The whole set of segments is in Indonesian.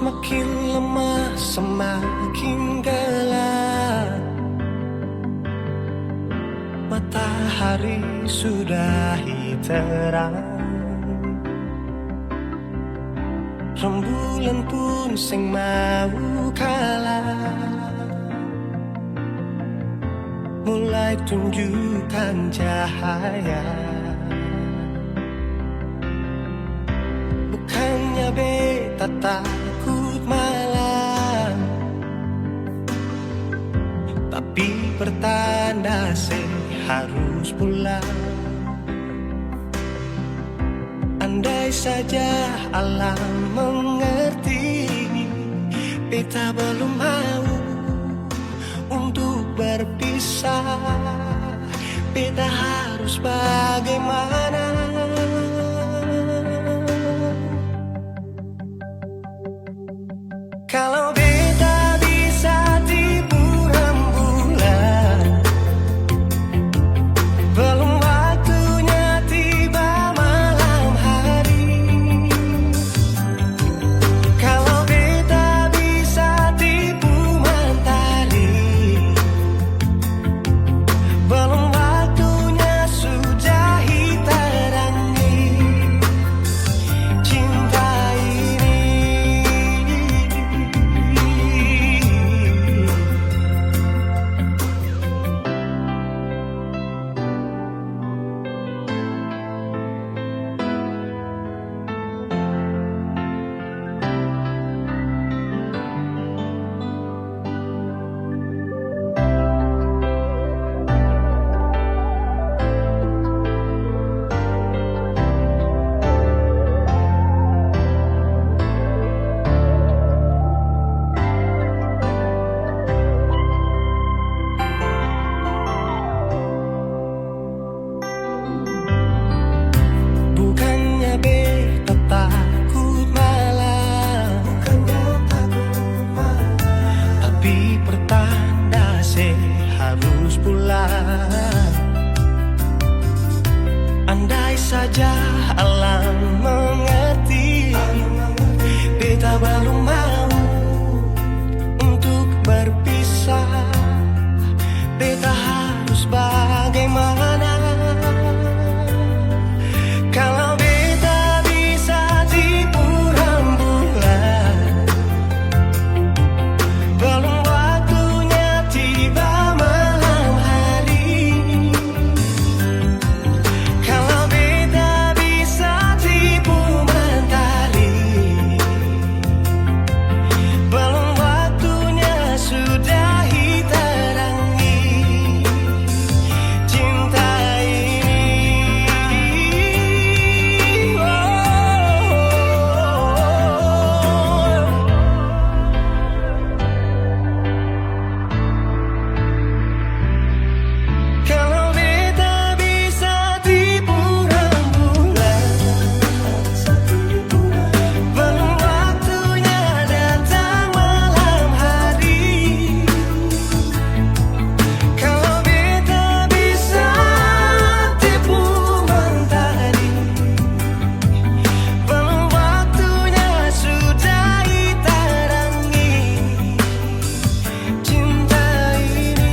semakin lemah, semakin gelap. Matahari sudah terang, rembulan pun sing mau kalah, mulai tunjukkan cahaya. Bukannya beta takut malam, tapi pertanda harus pulang. Andai saja alam mengerti, beta belum mau untuk berpisah. Beta harus bagaimana? Kalau beta bisa tipu rembulan, belum waktunya tiba malam hari. Kalau beta bisa tipu mentari, belum waktunya sudahi terangi cinta ini. Bukannya beta takut malam, tapi pertanda harus pulang. Andai saja alam mengerti, beta belum mau untuk berpisah. Beta harus bagaimana? Kalau beta bisa tipu rembulan, belum waktunya tiba malam hari. Kalau beta bisa tipu mentari, belum waktunya sudahi terangi cinta ini. Kalau beta bisa tipu rembulan, belum waktunya datang malam hari. Kalau beta bisa tipu mentari, belum waktunya sudahi terangi cinta ini.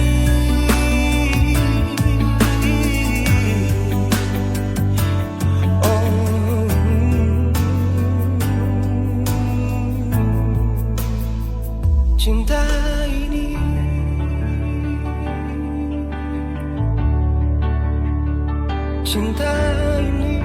Cinta ini, cinta ini.